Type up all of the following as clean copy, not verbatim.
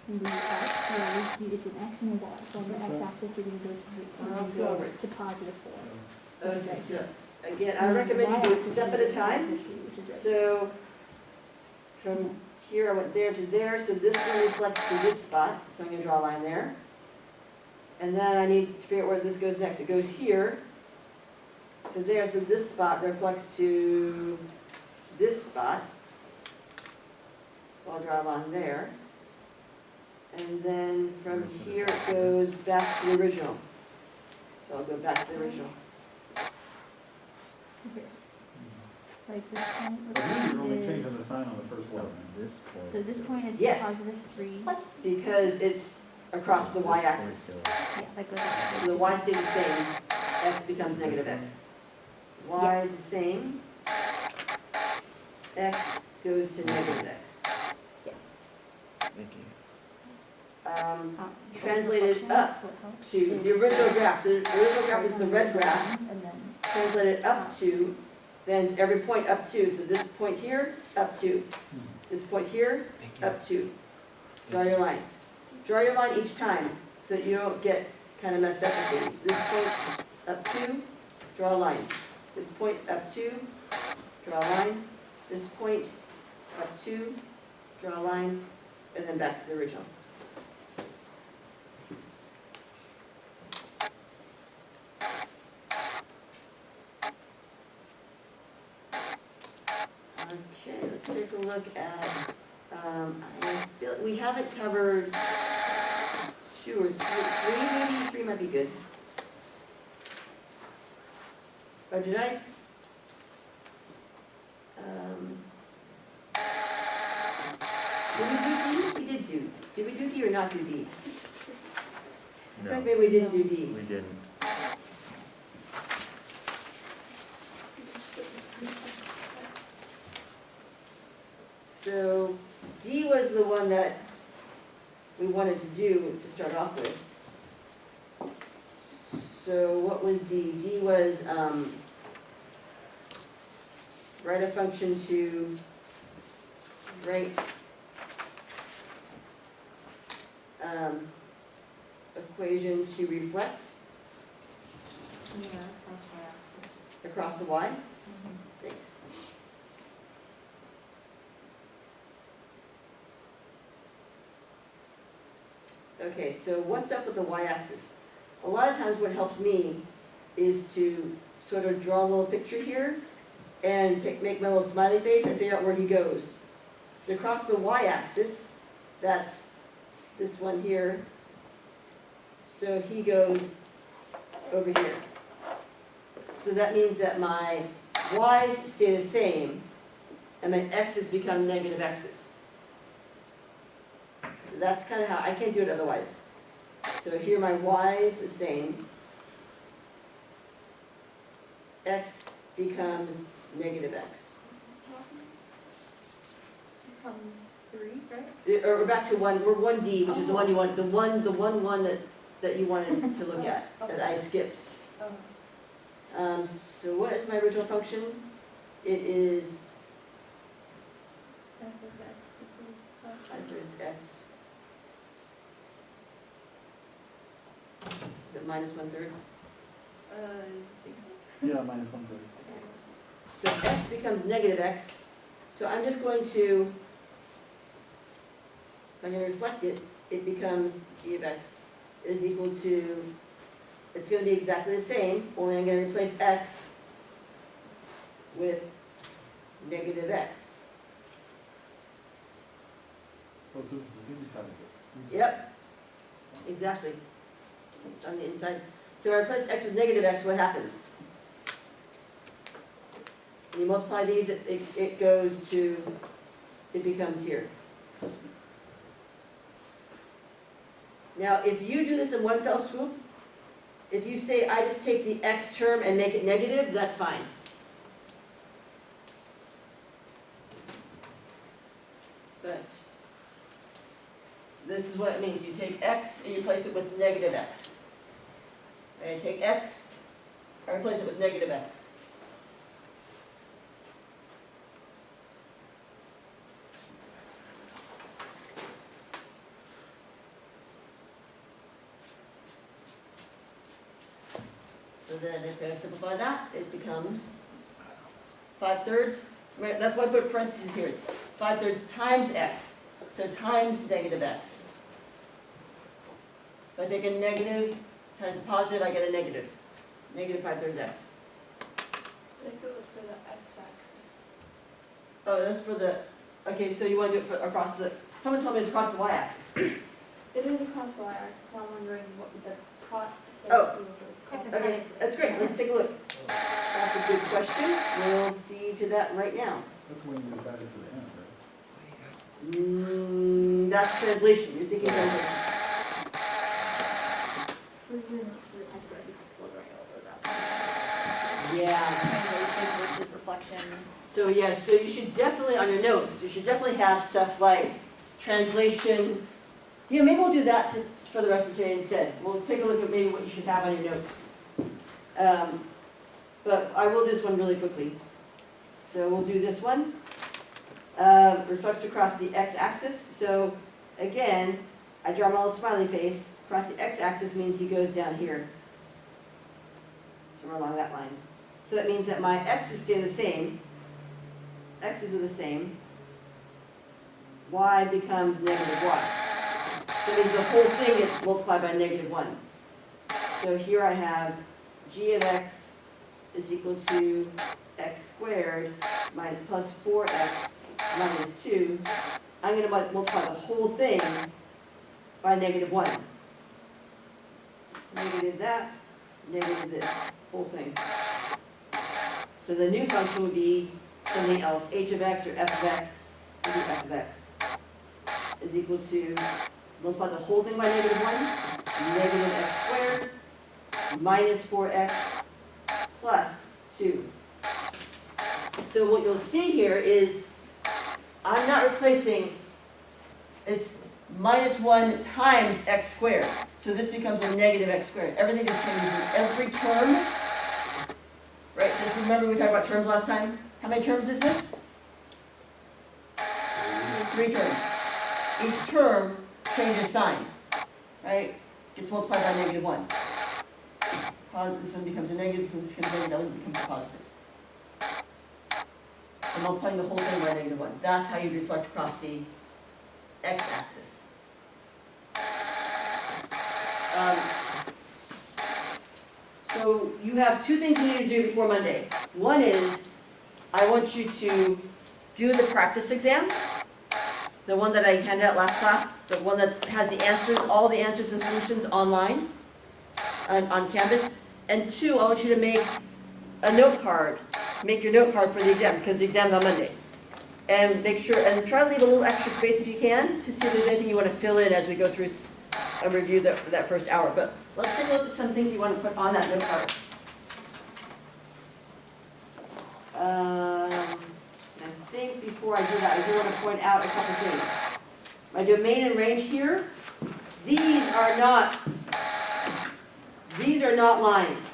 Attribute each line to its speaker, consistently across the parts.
Speaker 1: and the x, so it's an x and a y. So on the x-axis, you're going to go to positive 4.
Speaker 2: Okay, so again, I recommend you do it step at a time. So from here, I went there to there, so this one reflects to this spot, so I'm going to draw a line there. And then I need to figure out where this goes next. It goes here to there, so this spot reflects to this spot. So I'll draw a line there. And then from here it goes back to the original. So I'll go back to the original.
Speaker 1: Like this point.
Speaker 3: But here you're only changing the sign on the first one.
Speaker 1: So this point is
Speaker 2: Yes.
Speaker 1: positive 3.
Speaker 2: Because it's across the y-axis.
Speaker 1: Yeah, that goes up.
Speaker 2: So the y stays the same, x becomes negative x. Y is the same, x goes to negative x.
Speaker 4: Thank you.
Speaker 2: Translate it up to the original graph. So the original graph is the red graph.
Speaker 1: And then
Speaker 2: Translate it up to, then every point up to. So this point here, up to. This point here, up to. Draw your line. Draw your line each time so that you don't get kind of messed up with things. This point up to, draw a line. This point up to, draw a line. This point up to, draw a line, and then back to the original. Okay, let's take a look at, I feel we haven't covered 2 or 3, maybe 3 might be good. Or did I? Did we do D? We did do. Did we do D or not do D? I think maybe we didn't do D.
Speaker 4: We didn't.
Speaker 2: So D was the one that we wanted to do to start off with. So what was D? D was write a function to write equation to reflect across the y. Thanks. Okay, so what's up with the y-axis? A lot of times what helps me is to sort of draw a little picture here and make my little smiley face and figure out where he goes. So across the y-axis, that's this one here. So he goes over here. So that means that my y's stay the same and my x's become negative x's. So that's kind of how, I can't do it otherwise. So here my y is the same. X becomes negative x.
Speaker 1: From 3, right?
Speaker 2: Or we're back to 1, we're 1D, which is the one you want, the one that you wanted to look at, that I skipped. So what is my original function? It is f of x. Is it minus 1/3?
Speaker 3: Yeah, minus 1/3.
Speaker 2: So x becomes negative x. So I'm just going to, if I'm going to reflect it, it becomes g of x is equal to, it's going to be exactly the same, only I'm going to replace x with negative x.
Speaker 3: Oh, so this is the inside of it.
Speaker 2: Yep, exactly, on the inside. So I replace x with negative x, what happens? When you multiply these, it goes to, it becomes here. Now, if you do this in one fell swoop, if you say, I just take the x term and make it negative, that's fine. But this is what it means. You take x and you replace it with negative x. And take x and replace it with negative x. So then if I simplify that, it becomes 5/3. Right, that's why I put parentheses here. It's 5/3 times x, so times negative x. If I take a negative times a positive, I get a negative. Negative 5/3 x.
Speaker 5: If it was for the x-axis.
Speaker 2: Oh, that's for the, okay, so you want to do it for across the, someone told me it's across the y-axis.
Speaker 5: It is across the y-axis, so I'm wondering what the cross.
Speaker 2: Oh.
Speaker 5: Okay.
Speaker 2: Okay, that's great, let's take a look. That's a good question, we'll see to that right now.
Speaker 3: That's when you just add it to the end, right?
Speaker 2: That's translation, you're thinking translation. Yeah.
Speaker 5: Translation versus reflections.
Speaker 2: So yeah, so you should definitely, on your notes, you should definitely have stuff like translation. Yeah, maybe we'll do that for the rest of today instead. We'll take a look at maybe what you should have on your notes. But I will do this one really quickly. So we'll do this one. Reflects across the x-axis. So again, I draw my little smiley face. Across the x-axis means he goes down here. Somewhere along that line. So that means that my x's stay the same. X's are the same. Y becomes negative y. So that means the whole thing gets multiplied by negative 1. So here I have g of x is equal to x squared minus plus 4x minus 2. I'm going to multiply the whole thing by negative 1. Negative that, negative this, whole thing. So the new function would be something else. H of x or f of x, would be f of x, is equal to, multiply the whole thing by negative 1, negative x squared, minus 4x, plus 2. So what you'll see here is, I'm not replacing, it's minus 1 times x squared. So this becomes a negative x squared. Everything is changing in every term. Right, this is, remember we talked about terms last time? How many terms is this? 3 terms. Each term changes sign, right? Gets multiplied by negative 1. This one becomes a negative, this one becomes negative, that one becomes a positive. So multiplying the whole thing by negative 1. That's how you reflect across the x-axis. So you have 2 things you need to do before Monday. One is, I want you to do the practice exam, the one that I handed out last class, the one that has the answers, all the answers and solutions online on Canvas. And 2, I want you to make a note card. Make your note card for the exam, because the exam's on Monday. And make sure, and try to leave a little extra space if you can, to see if there's anything you want to fill in as we go through and review that first hour. But let's take a look at some things you want to put on that note card. I think before I do that, I do want to point out a couple things. My domain and range here, these are not lines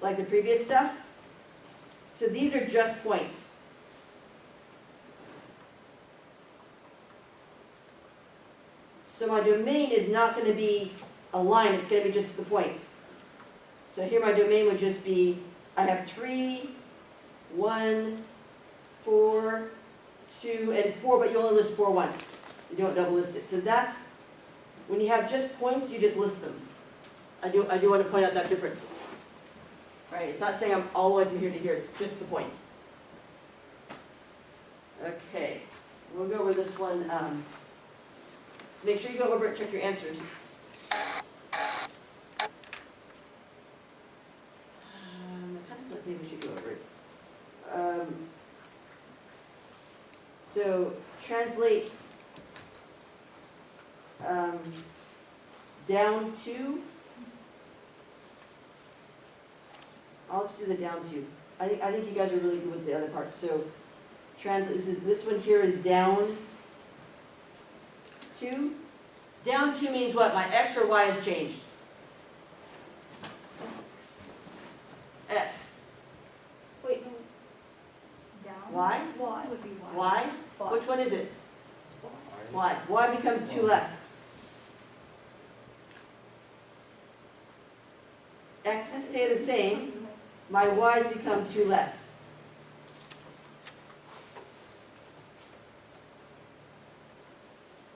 Speaker 2: like the previous stuff. So these are just points. So my domain is not going to be a line, it's going to be just the points. So here my domain would just be, I have 3, 1, 4, 2, and 4, but you only list 4 once. You don't double list it. So that's, when you have just points, you just list them. I do want to point out that difference. Right, it's not saying I'm all the way from here to here, it's just the points. Okay, we'll go over this one. Make sure you go over it, check your answers. I kind of think we should go over it. So, translate down to. I'll just do the down to. I think you guys are really good with the other part. So, this one here is down to. Down to means what? My x or y has changed. X.
Speaker 5: Wait, no. Down?
Speaker 2: Y?
Speaker 5: Y would be Y.
Speaker 2: Y?
Speaker 5: Y.
Speaker 2: Which one is it? Y. Y becomes 2 less. x's stay the same, my y's become 2 less.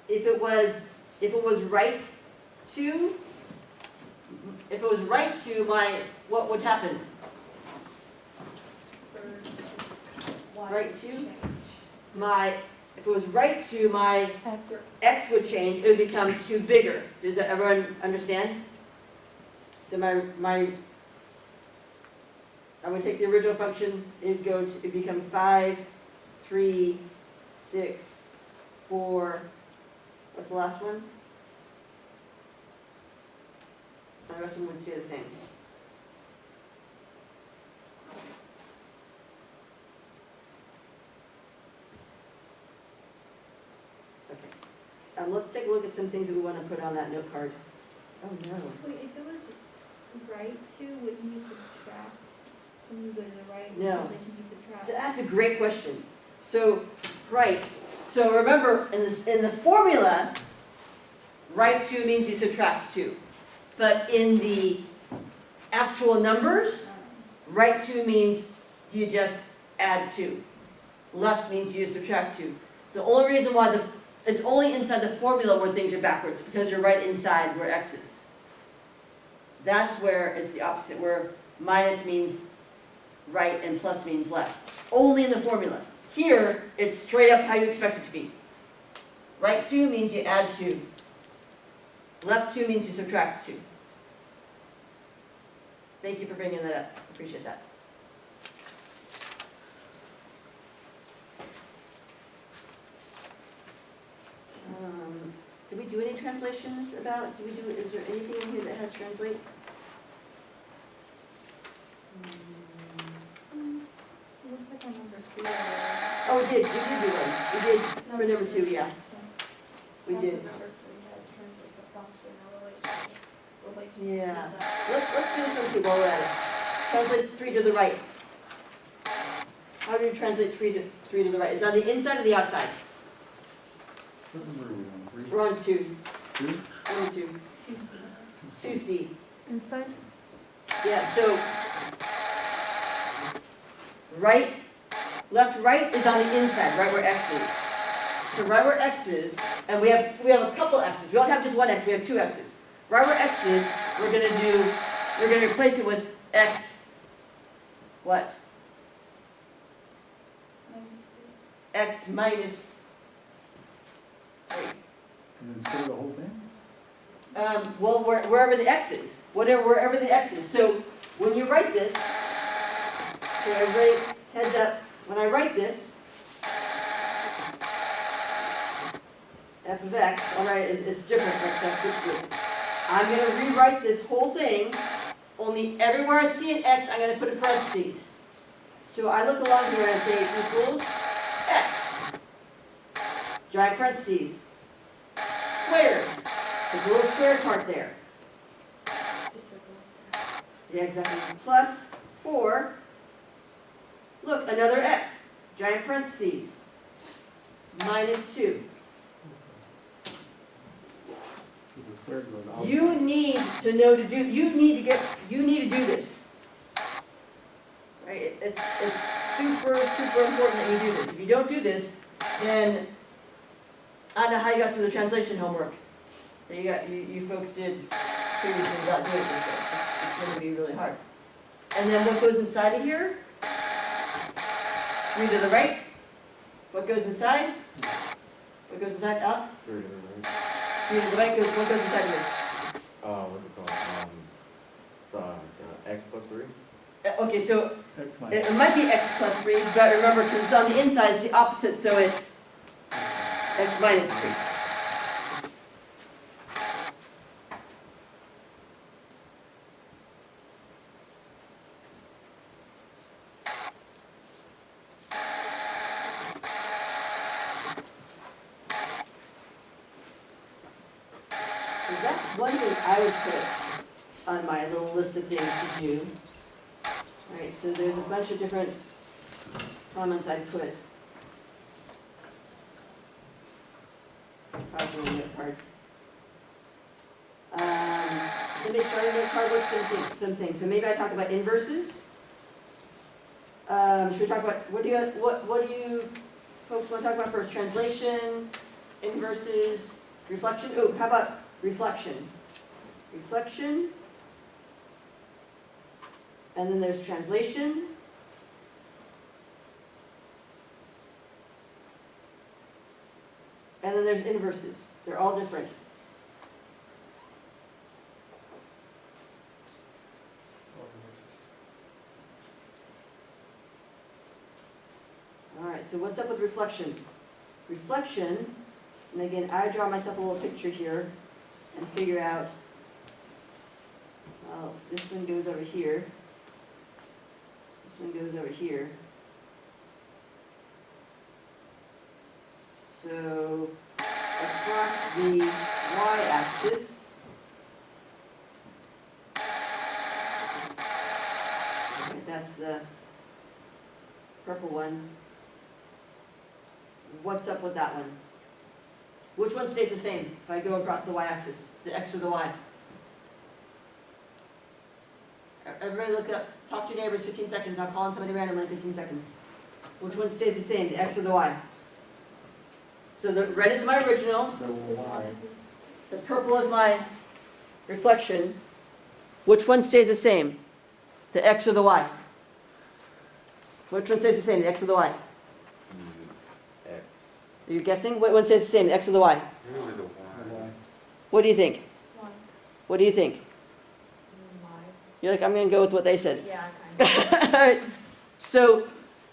Speaker 2: If it was right to, my, what would happen? Right to? If it was right to, my x would change, it would become 2 bigger. Does that everyone understand? So I'm going to take the original function, it becomes 5, 3, 6, 4, what's the last one? The rest of them would stay the same. Okay. Let's take a look at some things that we want to put on that note card. Oh no.
Speaker 5: Wait, if it was right to, wouldn't you subtract when you go to the right?
Speaker 2: No.
Speaker 5: Position, you subtract.
Speaker 2: So that's a great question. So, right. So remember, in the formula, right 2 means you subtract 2. But in the actual numbers, right 2 means you just add 2. Left means you subtract 2. The only reason why it's only inside the formula where things are backwards, because you're right inside where x is. That's where it's the opposite, where minus means right and plus means left. Only in the formula. Here, it's straight up how you expect it to be. Right 2 means you add 2. Left 2 means you subtract 2. Thank you for bringing that up. Appreciate that. Did we do any translations about, is there anything in here that has translate?
Speaker 5: Looks like on number 2.
Speaker 2: Oh, we did do one. We did for number 2, yeah. We did.
Speaker 5: Number 3 has translate the function or relation.
Speaker 2: Yeah. Let's do this one too while we're at it. Translates 3 to the right. How do you translate 3 to the right? Is it on the inside or the outside?
Speaker 3: What number are we on? 3?
Speaker 2: We're on 2.
Speaker 3: 2?
Speaker 2: We're on 2. 2C.
Speaker 1: Inside?
Speaker 2: Yeah, so left right is on the inside, right where x is. So right where x is, and we have a couple x's. We don't have just one x, we have 2 x's. Right where x is, we're going to replace it with x, what? X minus 3.
Speaker 3: And then split the whole thing?
Speaker 2: Well, wherever the x is, wherever the x is. So when you write this, okay, everybody, heads up. When I write this, f of x, all right, it's different. That's good. I'm going to rewrite this whole thing. Only everywhere I see an x, I'm going to put in parentheses. So I look along here and I say equals x. Giant parentheses. Squared. There's a little squared part there. Yeah, exactly. Plus 4. Look, another x. Giant parentheses. Minus 2.
Speaker 3: So the square goes out.
Speaker 2: You need to know to do. You need to do this. Right? It's super important that you do this. If you don't do this, then I don't know how you got through the translation homework that you folks did previously without doing it this way. It's going to be really hard. And then what goes inside of here? 3 to the right. What goes inside? What goes inside, Alex?
Speaker 6: 3 to the right.
Speaker 2: 3 to the right. What goes inside here?
Speaker 6: What's it called? X plus 3?
Speaker 2: Okay, so
Speaker 3: X minus.
Speaker 2: it might be x plus 3, but remember, because it's on the inside, it's the opposite, so it's x minus 3. So that's one thing I would put on my little list of things to do. All right, so there's a bunch of different comments I'd put. Probably on that part. Somebody started the card with some things. So maybe I talk about inverses. Should we talk about, what do you folks want to talk about first? Translation, inverses, reflection? Oh, how about reflection? Reflection. And then there's translation. And then there's inverses. They're all different. All right, so what's up with reflection? Reflection, and again, I draw myself a little picture here and figure out, well, this one goes over here. This one goes over here. So across the y-axis, okay, that's the purple one. What's up with that one? Which one stays the same if I go across the y-axis, the x or the y? Everybody look up, talk to your neighbors 15 seconds. I'll call on somebody randomly in 15 seconds. Which one stays the same, the x or the y? So the red is my original, the purple is my reflection. Which one stays the same, the x or the y? Which one stays the same, the x or the y?
Speaker 6: X.
Speaker 2: Are you guessing? What one stays the same, the x or the y?
Speaker 6: Usually the Y.
Speaker 2: What do you think?
Speaker 5: One.
Speaker 2: What do you think? You're like, I'm going to go with what they said.
Speaker 5: Yeah, kind of.
Speaker 2: All right. So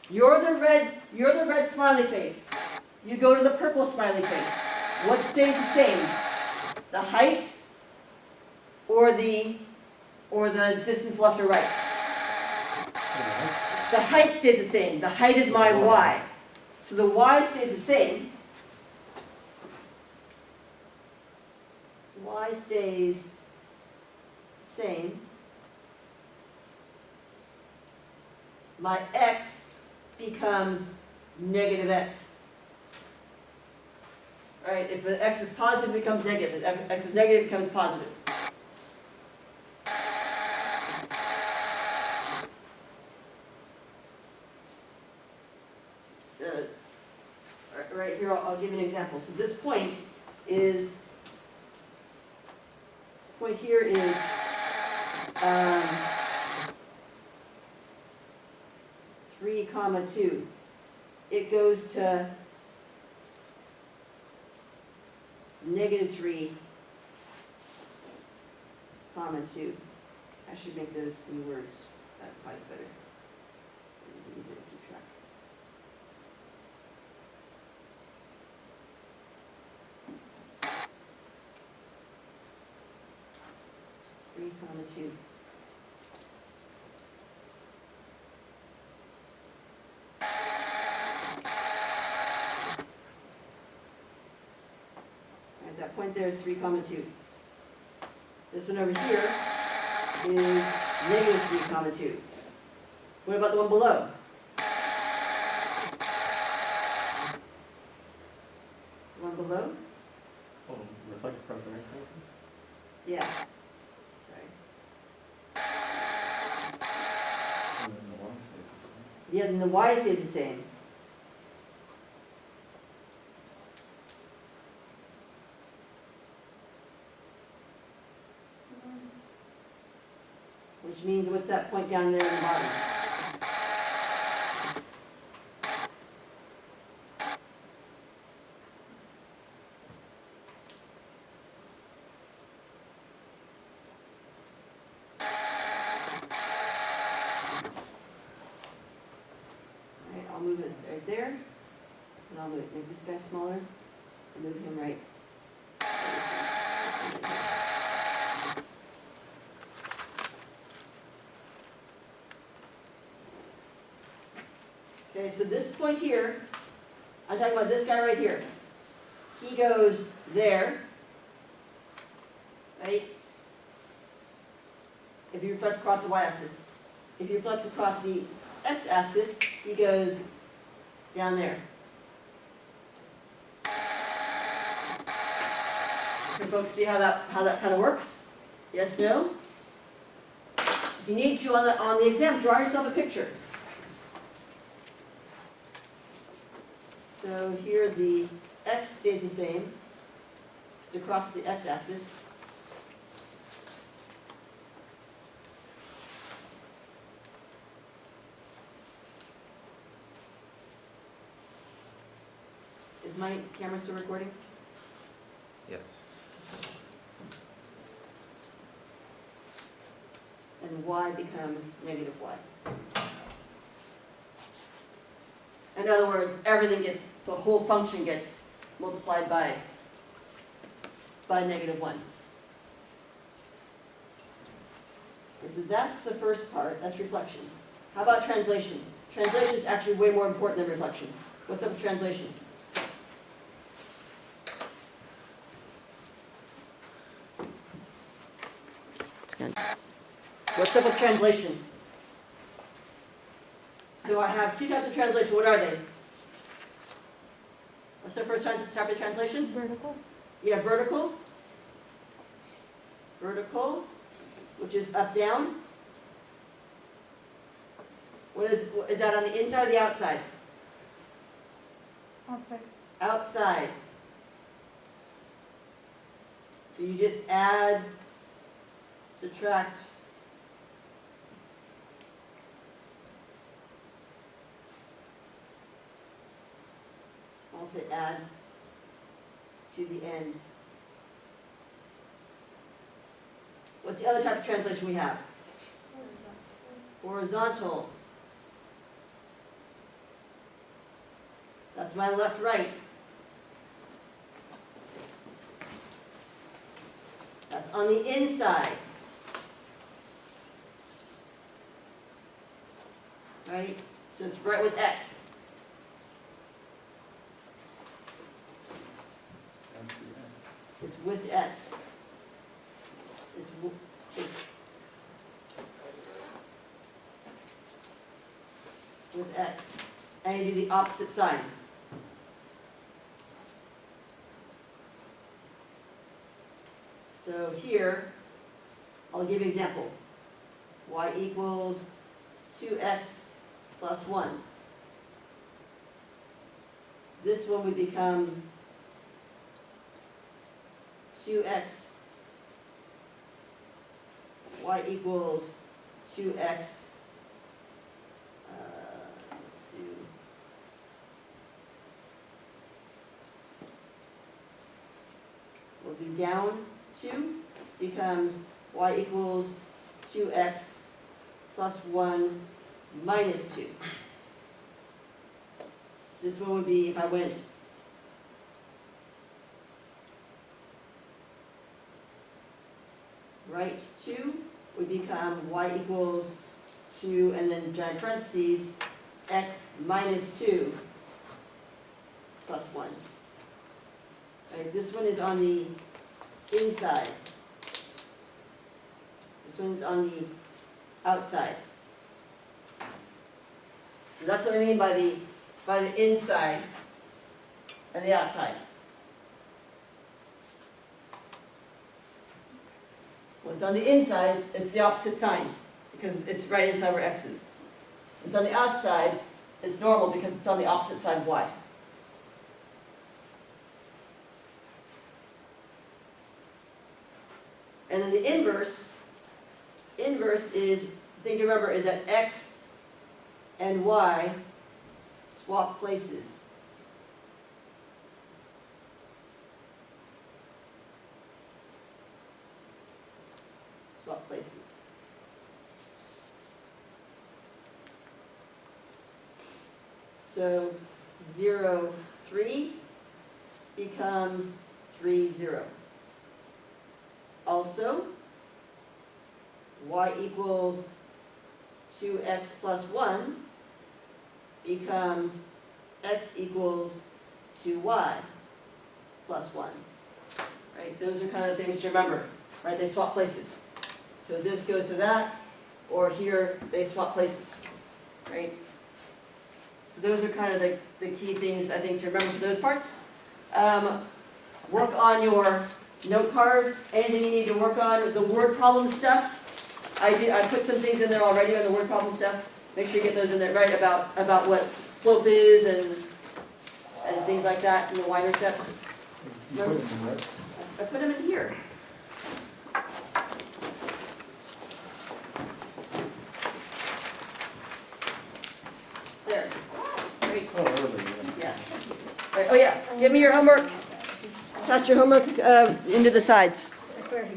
Speaker 2: you're the red smiley face. You go to the purple smiley face. What stays the same? The height or the distance left or right? The height stays the same. The height is my y. So the y stays the same. Y stays same. My x becomes negative x. Right? If the x is positive, it becomes negative. If x is negative, it becomes positive. Right here, I'll give you an example. So this point is, 3, 2. It goes to -3, 2. I should make those in words. That's probably better. It'd be easier to keep track. Three, 2. That point there is 3, 2. This one over here is -3, 2. What about the one below? The one below?
Speaker 3: Oh, reflect across the next sentence?
Speaker 2: Yeah. Sorry.
Speaker 3: And then the Y stays the same.
Speaker 2: Yeah, then the y stays the same. Which means, what's that point down there in the bottom? Alright, I'll move it right there. And I'll make this guy smaller and move him right. Okay, so this point here, I'm talking about this guy right here. He goes there, right? If you reflect across the y-axis. If you reflect across the x-axis, he goes down there. Can folks see how that kind of works? Yes, no? you need to, on the exam, draw yourself a picture. So here the x stays the same. It's across the x-axis. Is my camera still recording?
Speaker 4: Yes.
Speaker 2: And y becomes negative y. In other words, everything gets, the whole function gets multiplied by negative 1. Okay, so that's the first part, that's reflection. How about translation? Translation is actually way more important than reflection. What's up with translation? What's up with translation? So I have two types of translation. What are they? What's the first type of translation?
Speaker 1: Vertical.
Speaker 2: Yeah, vertical. Vertical, which is up, down. What is that on the inside or the outside?
Speaker 1: Outside.
Speaker 2: Outside. So you just add, subtract. I'll say add to the end. What's the other type of translation we have? Horizontal. That's my left, right. That's on the inside. Right? So it's right with X. It's with X. It's with X. And you do the opposite side. So here, I'll give you an example. Y equals 2x plus 1. This one would become 2x, y equals 2x, let's do, we'll do down 2 becomes y equals 2x plus 1 minus 2. This one would be, if I went right 2 would become y equals 2, and then giant parentheses, x minus 2 plus 1. Right, this one is on the inside. This one's on the outside. So that's what I mean by the inside and the outside. When it's on the inside, it's the opposite sign, because it's right inside where x is. It's on the outside, it's normal because it's on the opposite side of y. And then the inverse is, the thing to remember is that x and y swap places. Swap places. So 0, 3 becomes 3, 0. Also, y equals 2x plus 1 becomes x equals 2y plus 1. Right? Those are kind of things to remember. Right? They swap places. So this goes to that, or here they swap places. Right? So those are kind of the key things I think to remember for those parts. Work on your note card. Anything you need to work on, the word problem stuff. I put some things in there already on the word problem stuff. Make sure you get those in there, right, about what slope is and things like that in the wider set.
Speaker 3: You put it in there.
Speaker 2: I put them in here. There. Great.
Speaker 3: Oh, early,
Speaker 2: Yeah.
Speaker 3: yeah.
Speaker 2: Oh, yeah, give me your homework. Toss your homework into the sides.
Speaker 5: That's where he